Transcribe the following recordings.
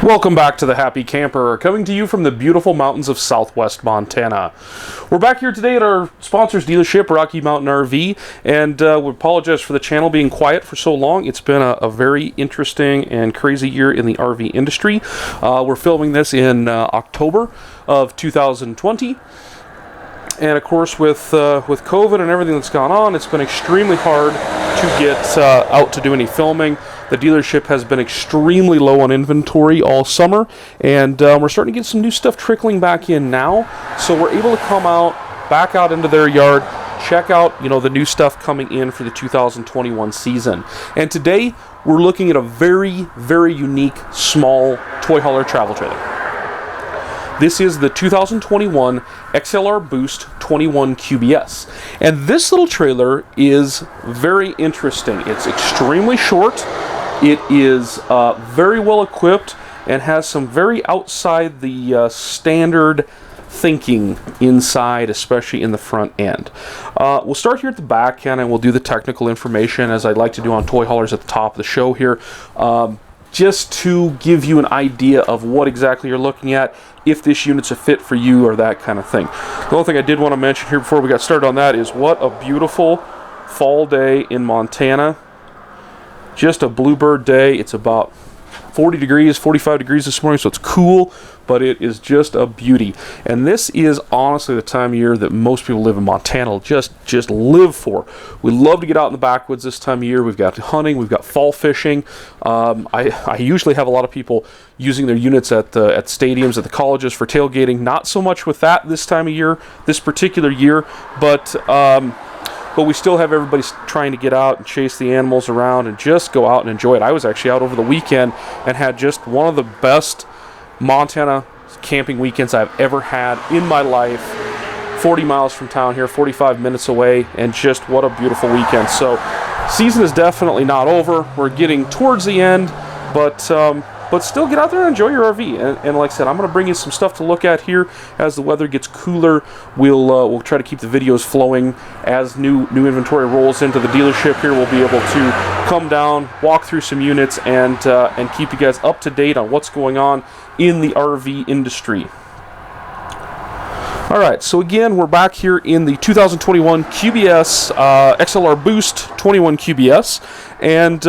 Welcome back to the Happy Camper, coming to you from the beautiful mountains of southwest Montana. We're back here today at our sponsor's dealership, Rocky Mountain RV, and we apologize for the channel being quiet for so long. It's been a very interesting and crazy year in the RV industry. We're filming this in October of 2020. And of course, with COVID and everything that's gone on, it's been extremely hard to get out to do any filming. The dealership has been extremely low on inventory all summer, and we're starting to get some new stuff trickling back in now. So we're able to come out, back out into their yard, check out, the new stuff coming in for the 2021 season. And today, we're looking at a very, very unique small toy hauler travel trailer. This is the 2021 XLR BOOST 21 QBS. And this little trailer is very interesting. It's extremely short. It is very well equipped and has some very outside the standard thinking inside, especially in the front end. We'll start here at the back end and we'll do the technical information as I'd like to do on toy haulers at the top of the show here. Just to give you an idea of what exactly you're looking at, if this unit's a fit for you or that kind of thing. The only thing I did want to mention here before we got started on that is what a beautiful fall day in Montana. Just a bluebird day. It's about 40 degrees, 45 degrees this morning, so it's cool, but it is just a beauty. And this is honestly the time of year that most people live in Montana just live for. We love to get out in the backwoods this time of year. We've got hunting, we've got fall fishing. I usually have a lot of people using their units at stadiums, at the colleges for tailgating. Not so much with that this time of year, this particular year, but we still have everybody trying to get out and chase the animals around and just go out and enjoy it. I was actually out over the weekend and had just one of the best Montana camping weekends I've ever had in my life. 40 miles from town here, 45 minutes away, and just what a beautiful weekend. So, season is definitely not over. We're getting towards the end, but still get out there and enjoy your RV. And like I said, I'm going to bring you some stuff to look at here as the weather gets cooler. We'll try to keep the videos flowing as new inventory rolls into the dealership here. We'll be able to come down, walk through some units, and keep you guys up to date on what's going on in the RV industry. All right, so again, we're back here in the 2021 QBS XLR BOOST 21 QBS, and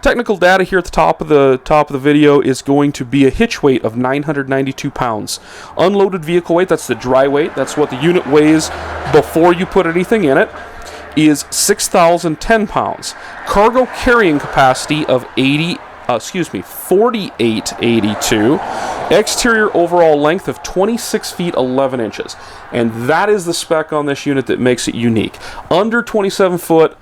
technical data here at the top of the video is going to be a hitch weight of 992 pounds. Unloaded vehicle weight, that's the dry weight, that's what the unit weighs before you put anything in it, is 6,010 pounds. Cargo carrying capacity of 4882. Exterior overall length of 26 feet 11 inches. And that is the spec on this unit that makes it unique. Under 27 foot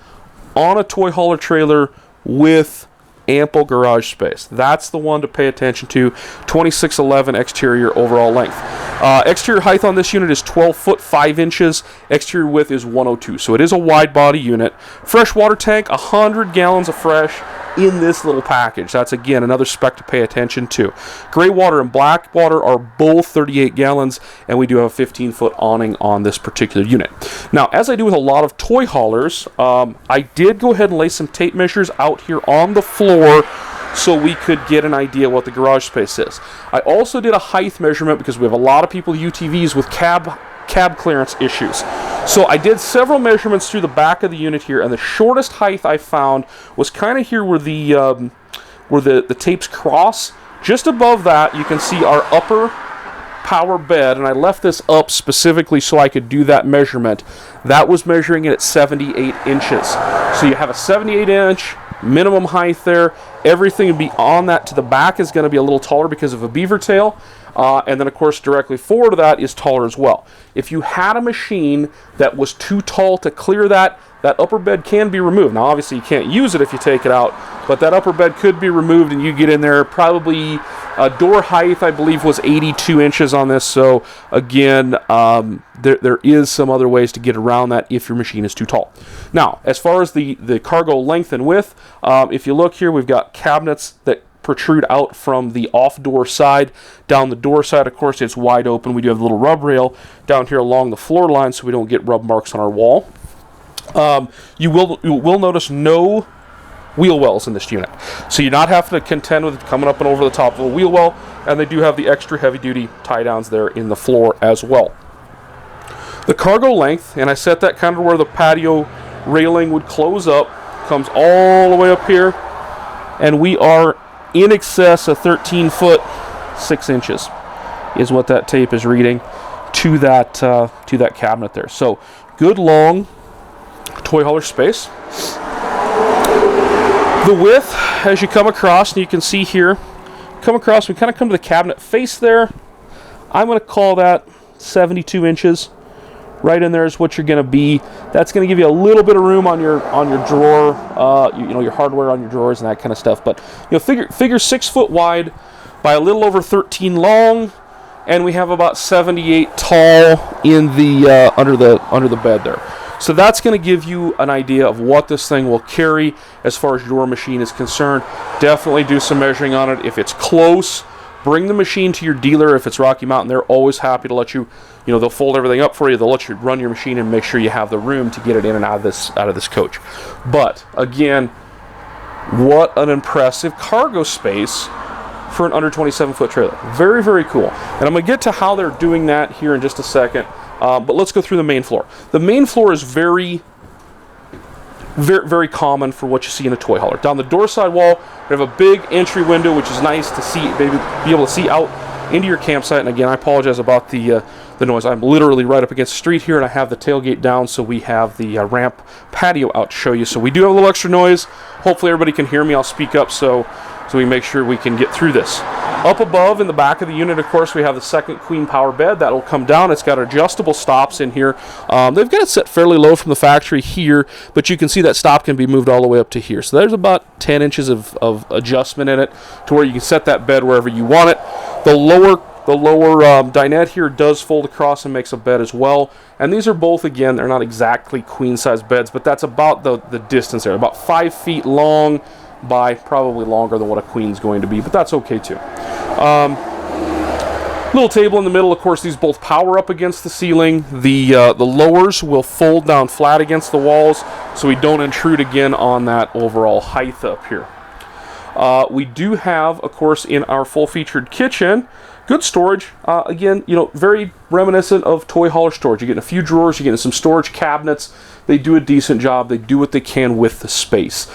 on a toy hauler trailer with ample garage space. That's the one to pay attention to. 2611 exterior overall length. Exterior height on this unit is 12 foot 5 inches. Exterior width is 102. So it is a wide body unit. Fresh water tank, 100 gallons of fresh in this little package. That's again another spec to pay attention to. Gray water and black water are both 38 gallons, and we do have a 15-foot awning on this particular unit. Now, as I do with a lot of toy haulers, I did go ahead and lay some tape measures out here on the floor so we could get an idea what the garage space is. I also did a height measurement because we have a lot of people UTVs with cab clearance issues. So I did several measurements through the back of the unit here, and the shortest height I found was kind of here where the tapes cross. Just above that, you can see our upper power bed, and I left this up specifically so I could do that measurement. That was measuring it at 78 inches. So you have a 78-inch minimum height there. Everything would be on that to the back is going to be a little taller because of a beaver tail. And then, of course, directly forward of that is taller as well. If you had a machine that was too tall to clear that upper bed can be removed. Now, obviously, you can't use it if you take it out, but that upper bed could be removed, and you get in there. Probably door height, I believe, was 82 inches on this. So, again, there is some other ways to get around that if your machine is too tall. Now, as far as the cargo length and width, if you look here, we've got cabinets that protrude out from the off-door side. Down the door side, of course, it's wide open. We do have a little rub rail down here along the floor line so we don't get rub marks on our wall. You will notice no wheel wells in this unit. So you're not having to contend with coming up and over the top of a wheel well, and they do have the extra heavy-duty tie-downs there in the floor as well. The cargo length, and I set that kind of where the patio railing would close up, comes all the way up here, and we are in excess of 13 foot 6 inches is what that tape is reading to that cabinet there. So good long toy hauler space. The width, as you come across, and you can see here, we kind of come to the cabinet face there. I'm going to call that 72 inches. Right in there is what you're going to be. That's going to give you a little bit of room on your drawer, your hardware on your drawers and that kind of stuff. But figure 6 foot wide by a little over 13 long, and we have about 78 tall in the under the bed there. So that's going to give you an idea of what this thing will carry as far as your machine is concerned. Definitely do some measuring on it. If it's close, bring the machine to your dealer. If it's Rocky Mountain, they're always happy to let you, they'll fold everything up for you. They'll let you run your machine and make sure you have the room to get it in and out of this coach. But again, what an impressive cargo space for an under 27 foot trailer. Very, very cool. And I'm going to get to how they're doing that here in just a second. But let's go through the main floor. The main floor is very, very common for what you see in a toy hauler. Down the door side wall, we have a big entry window, which is nice to see, be able to see out into your campsite. And again, I apologize about the noise. I'm literally right up against the street here, and I have the tailgate down, so we have the ramp patio out to show you. So we do have a little extra noise. Hopefully everybody can hear me. I'll speak up so we make sure we can get through this. Up above in the back of the unit, of course, we have the second queen power bed. That will come down. It's got adjustable stops in here. They've got it set fairly low from the factory here, but you can see that stop can be moved all the way up to here. So there's about 10 inches of adjustment in it to where you can set that bed wherever you want it. The lower dinette here does fold across and makes a bed as well. And these are both, again, they're not exactly queen-size beds, but that's about the distance there. About 5 feet long by probably longer than what a queen's going to be, but that's okay too. Little table in the middle. Of course, these both power up against the ceiling. The lowers will fold down flat against the walls, so we don't intrude again on that overall height up here. We do have, of course, in our full-featured kitchen, good storage. Again, very reminiscent of toy hauler storage. You're getting a few drawers, you're getting some storage cabinets. They do a decent job. They do what they can with the space.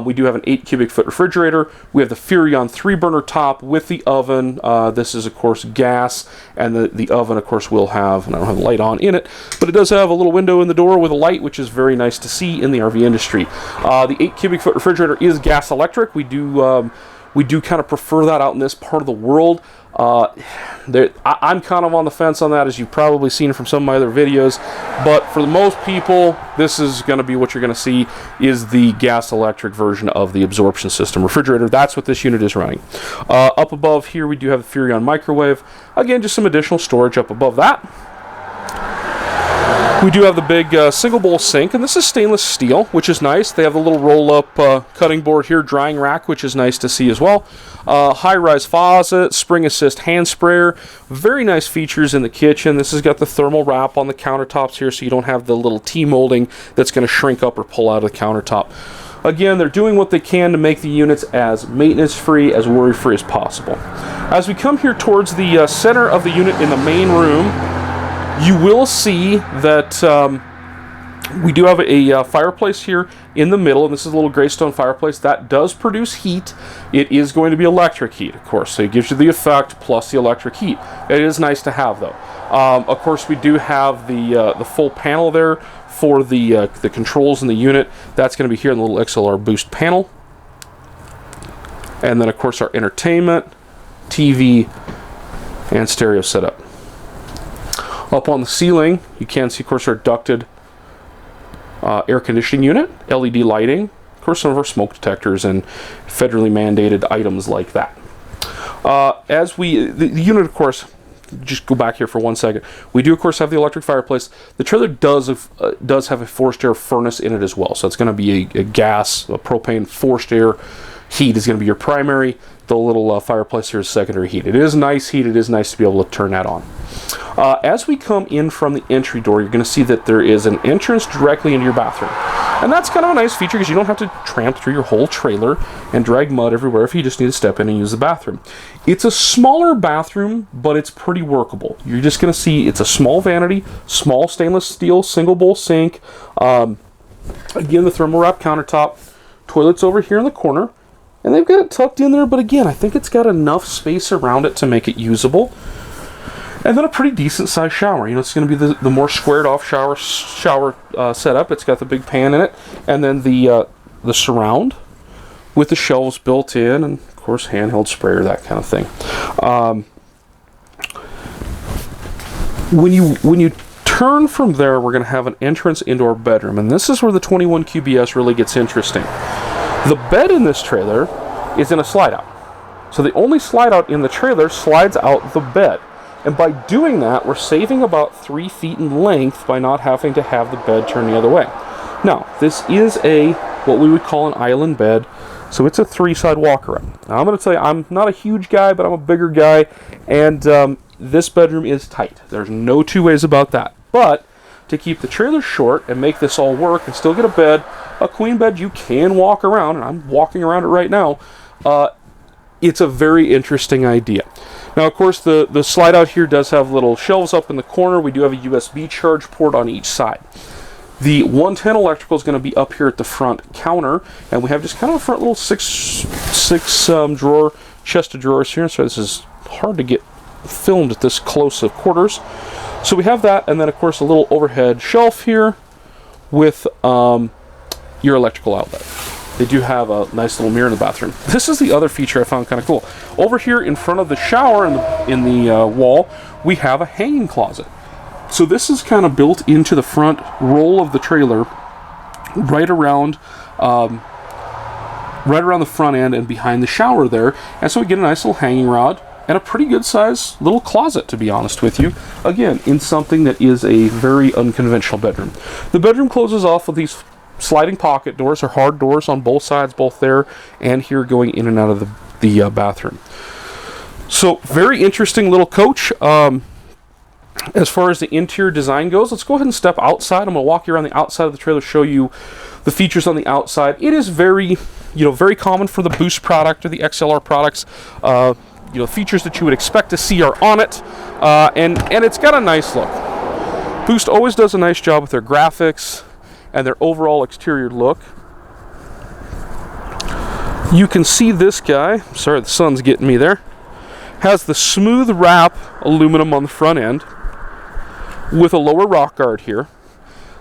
We do have an 8 cubic foot refrigerator. We have the Furrion 3-burner top with the oven. This is, of course, gas, and the oven, of course, will have, and I don't have a light on in it, but it does have a little window in the door with a light, which is very nice to see in the RV industry. The 8 cubic foot refrigerator is gas electric. We do kind of prefer that out in this part of the world. I'm kind of on the fence on that, as you've probably seen from some of my other videos, but for the most people, this is going to be what you're going to see is the gas electric version of the absorption system refrigerator. That's what this unit is running. Up above here, we do have the Furrion microwave. Again, just some additional storage up above that. We do have the big single bowl sink, and this is stainless steel, which is nice. They have the little roll-up cutting board here, drying rack, which is nice to see as well. High-rise faucet, spring assist hand sprayer. Very nice features in the kitchen. This has got the thermal wrap on the countertops here, so you don't have the little T-molding that's going to shrink up or pull out of the countertop. Again, they're doing what they can to make the units as maintenance-free, as worry-free as possible. As we come here towards the center of the unit in the main room, you will see that we do have a fireplace here in the middle, and this is a little gray stone fireplace. That does produce heat. It is going to be electric heat, of course, so it gives you the effect plus the electric heat. It is nice to have, though. Of course, we do have the full panel there for the controls in the unit. That's going to be here in the little XLR BOOST panel. And then, of course, our entertainment, TV, and stereo setup. Up on the ceiling, you can see, of course, our ducted air conditioning unit, LED lighting, of course, some of our smoke detectors and federally mandated items like that. The unit, of course, just go back here for 1 second. We do, of course, have the electric fireplace. The trailer does have a forced air furnace in it as well, so it's going to be a propane forced air heat is going to be your primary. The little fireplace here is secondary heat. It is nice heat. It is nice to be able to turn that on. As we come in from the entry door, you're going to see that there is an entrance directly into your bathroom. And that's kind of a nice feature because you don't have to tramp through your whole trailer and drag mud everywhere if you just need to step in and use the bathroom. It's a smaller bathroom, but it's pretty workable. You're just going to see it's a small vanity, small stainless steel single bowl sink. Again, the thermal wrap countertop, toilets over here in the corner, and they've got it tucked in there, but again, I think it's got enough space around it to make it usable. And then a pretty decent sized shower. You know, it's going to be the more squared off shower setup. It's got the big pan in it, and then the surround with the shelves built in, and of course handheld sprayer, that kind of thing. When you turn from there, we're going to have an entrance into our bedroom, and this is where the 21 QBS really gets interesting. The bed in this trailer is in a slide out. So the only slide out in the trailer slides out the bed. And by doing that, we're saving about 3 feet in length by not having to have the bed turn the other way. Now, this is what we would call an island bed, so it's a 3-side walk-around. Now, I'm going to tell you, I'm not a huge guy, but I'm a bigger guy, and this bedroom is tight. There's no two ways about that. But to keep the trailer short and make this all work and still get a bed, a queen bed you can walk around, and I'm walking around it right now, it's a very interesting idea. Now, of course, the slide out here does have little shelves up in the corner. We do have a USB charge port on each side. The 110 electrical is going to be up here at the front counter, and we have just kind of a front little six drawer chest of drawers here. So this is hard to get filmed at this close of quarters. So we have that, and then of course a little overhead shelf here with your electrical outlet. They do have a nice little mirror in the bathroom. This is the other feature I found kind of cool. Over here in front of the shower in the wall, we have a hanging closet. So this is kind of built into the front roll of the trailer, right around the front end and behind the shower there. And so we get a nice little hanging rod and a pretty good size little closet, to be honest with you. Again, in something that is a very unconventional bedroom. The bedroom closes off with these sliding pocket doors, or hard doors on both sides, both there and here, going in and out of the bathroom. So very interesting little coach. As far as the interior design goes, let's go ahead and step outside. I'm going to walk you around the outside of the trailer, show you the features on the outside. It is very common for the Boost product or the XLR products. Features that you would expect to see are on it, and it's got a nice look. Boost always does a nice job with their graphics and their overall exterior look. You can see this guy, sorry the sun's getting me there, has the smooth wrap aluminum on the front end with a lower rock guard here.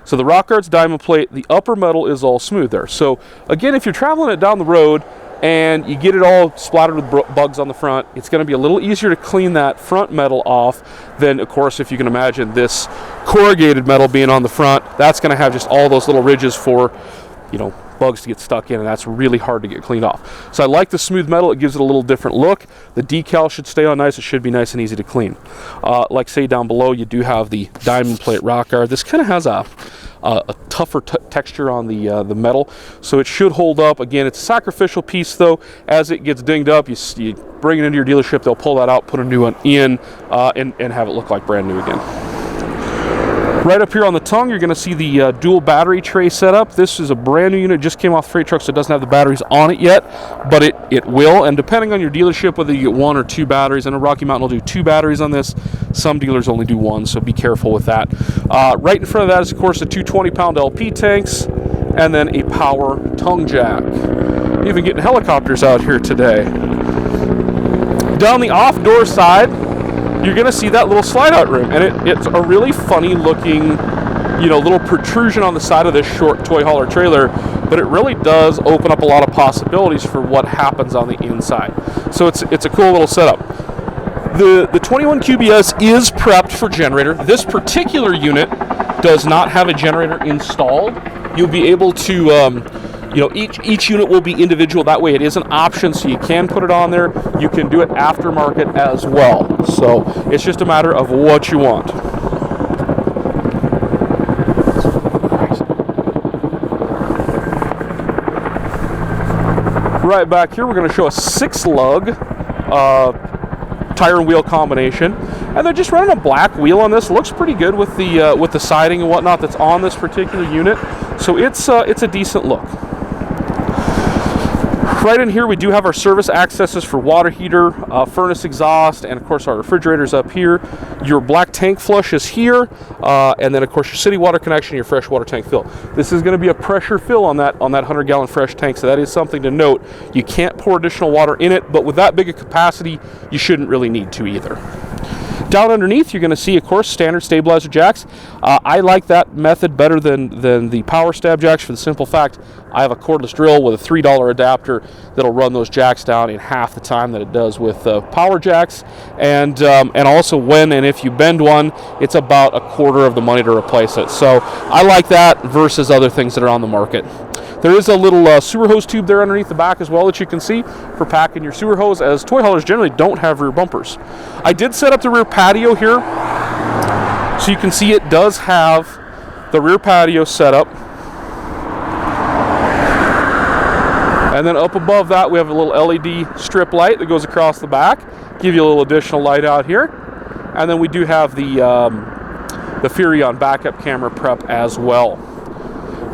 So the rock guard's diamond plate, the upper metal is all smooth there. So again, if you're traveling it down the road and you get it all splattered with bugs on the front, it's going to be a little easier to clean that front metal off than, of course, if you can imagine this corrugated metal being on the front. That's going to have just all those little ridges for, bugs to get stuck in, and that's really hard to get cleaned off. So I like the smooth metal. It gives it a little different look. The decal should stay on nice. It should be nice and easy to clean. Like say down below, you do have the diamond plate rock guard. This kind of has a tougher texture on the metal, so it should hold up. Again, it's a sacrificial piece though. As it gets dinged up, you bring it into your dealership, they'll pull that out, put a new one in, and have it look like brand new again. Right up here on the tongue, you're going to see the dual battery tray setup. This is a brand new unit, just came off the freight truck, so it doesn't have the batteries on it yet, but it will. And depending on your dealership, whether you get 1 or 2 batteries, I know Rocky Mountain will do 2 batteries on this. Some dealers only do 1, so be careful with that. Right in front of that is, of course, the 2 20-pound LP tanks, and then a power tongue jack. Even getting helicopters out here today. Down the off-door side, you're going to see that little slide-out room, and it's a really funny-looking, little protrusion on the side of this short toy hauler trailer, but it really does open up a lot of possibilities for what happens on the inside. So it's a cool little setup. The 21 QBS is prepped for generator. This particular unit does not have a generator installed. You'll be able to, each unit will be individual. That way it is an option, so you can put it on there. You can do it aftermarket as well. So it's just a matter of what you want. Right back here, we're going to show a 6-lug tire and wheel combination, and they're just running a black wheel on this. Looks pretty good with the siding and whatnot that's on this particular unit, so it's a decent look. Right in here we do have our service accesses for water heater, furnace exhaust, and of course our refrigerators up here. Your black tank flush is here, and then of course your city water connection, your fresh water tank fill. This is going to be a pressure fill on that 100-gallon fresh tank, so that is something to note. You can't pour additional water in it, but with that big a capacity, you shouldn't really need to either. Down underneath, you're going to see, of course, standard stabilizer jacks. I like that method better than the power stab jacks for the simple fact I have a cordless drill with a $3 adapter that'll run those jacks down in half the time that it does with power jacks. And also when and if you bend one, it's about a quarter of the money to replace it. So I like that versus other things that are on the market. There is a little sewer hose tube there underneath the back as well that you can see for packing your sewer hose, as toy haulers generally don't have rear bumpers. I did set up the rear patio here, so you can see it does have the rear patio set up. And then up above that we have a little LED strip light that goes across the back, give you a little additional light out here. And then we do have the Furion backup camera prep as well.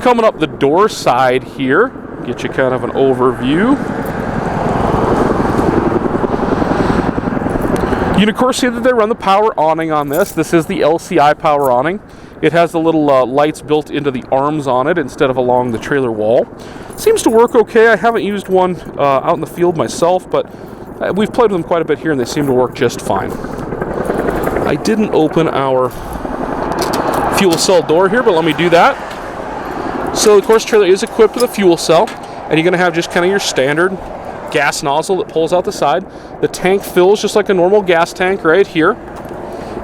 Coming up the door side here, get you kind of an overview. You can of course see that they run the power awning on this. This is the LCI power awning. It has the little lights built into the arms on it instead of along the trailer wall. Seems to work okay. I haven't used one out in the field myself, but we've played with them quite a bit here and they seem to work just fine. I didn't open our fuel cell door here, but let me do that. So of course trailer is equipped with a fuel cell, and you're going to have just kind of your standard gas nozzle that pulls out the side. The tank fills just like a normal gas tank right here.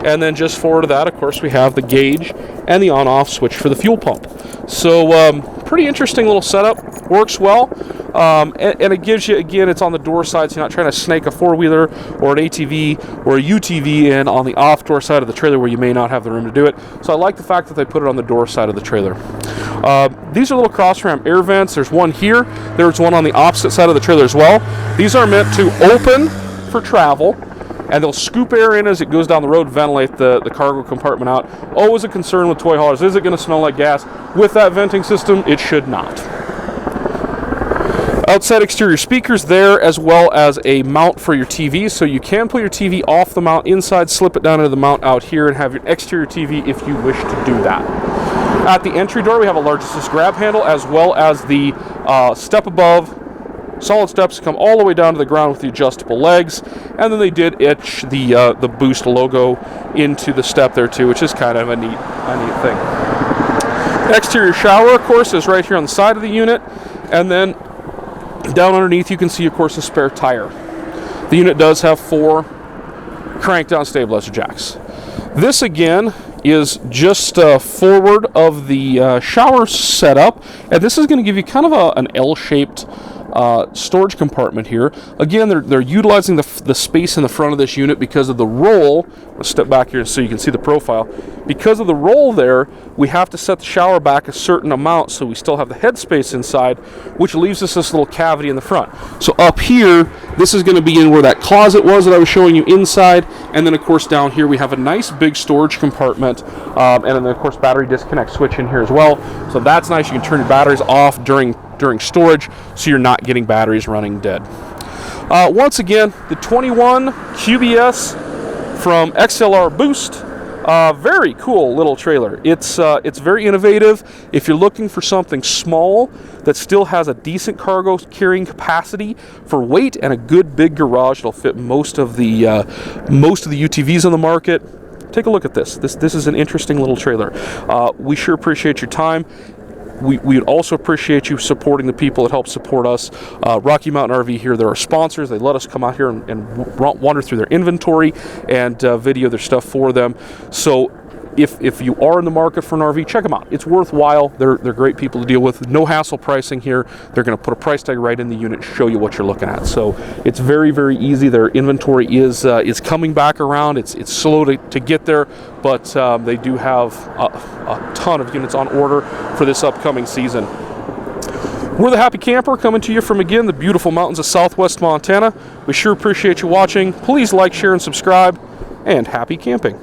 And then just forward of that, of course, we have the gauge and the on-off switch for the fuel pump. So pretty interesting little setup, works well. And it gives you, again, it's on the door side, so you're not trying to snake a four-wheeler or an ATV or a UTV in on the off-door side of the trailer where you may not have the room to do it. So I like the fact that they put it on the door side of the trailer. These are little cross-ram air vents. There's one here. There's one on the opposite side of the trailer as well. These are meant to open for travel, and they'll scoop air in as it goes down the road, ventilate the cargo compartment out. Always a concern with toy haulers. Is it going to smell like gas? With that venting system, it should not. Outside exterior speakers there, as well as a mount for your TV, so you can pull your TV off the mount inside, slip it down into the mount out here, and have your exterior TV if you wish to do that. At the entry door, we have a large assist grab handle, as well as the step above. Solid steps come all the way down to the ground with the adjustable legs, and then they did etch the Boost logo into the step there too, which is kind of a neat thing. Exterior shower, of course, is right here on the side of the unit, and then down underneath you can see, of course, a spare tire. The unit does have 4 crank down stabilizer jacks. This again is just forward of the shower setup, and this is going to give you kind of an L-shaped storage compartment here. Again, they're utilizing the space in the front of this unit because of the roll. Let's step back here so you can see the profile. Because of the roll there, we have to set the shower back a certain amount so we still have the headspace inside, which leaves us this little cavity in the front. So up here, this is going to be in where that closet was that I was showing you inside, and then of course down here we have a nice big storage compartment, and then of course battery disconnect switch in here as well. So that's nice. You can turn your batteries off during storage, so you're not getting batteries running dead. Once again, the 21 QBS from XLR Boost. Very cool little trailer. It's very innovative. If you're looking for something small that still has a decent cargo carrying capacity for weight and a good big garage, it'll fit most of the UTVs on the market. Take a look at this. This is an interesting little trailer. We sure appreciate your time. We'd also appreciate you supporting the people that help support us. Rocky Mountain RV here, they're our sponsors. They let us come out here and wander through their inventory and video their stuff for them. So if you are in the market for an RV, check them out. It's worthwhile. They're great people to deal with. No hassle pricing here. They're going to put a price tag right in the unit, show you what you're looking at. So it's very, very easy. Their inventory is coming back around. It's slow to get there, but they do have a ton of units on order for this upcoming season. We're the Happy Camper, coming to you from, again, the beautiful mountains of southwest Montana. We sure appreciate you watching. Please like, share, and subscribe, and happy camping.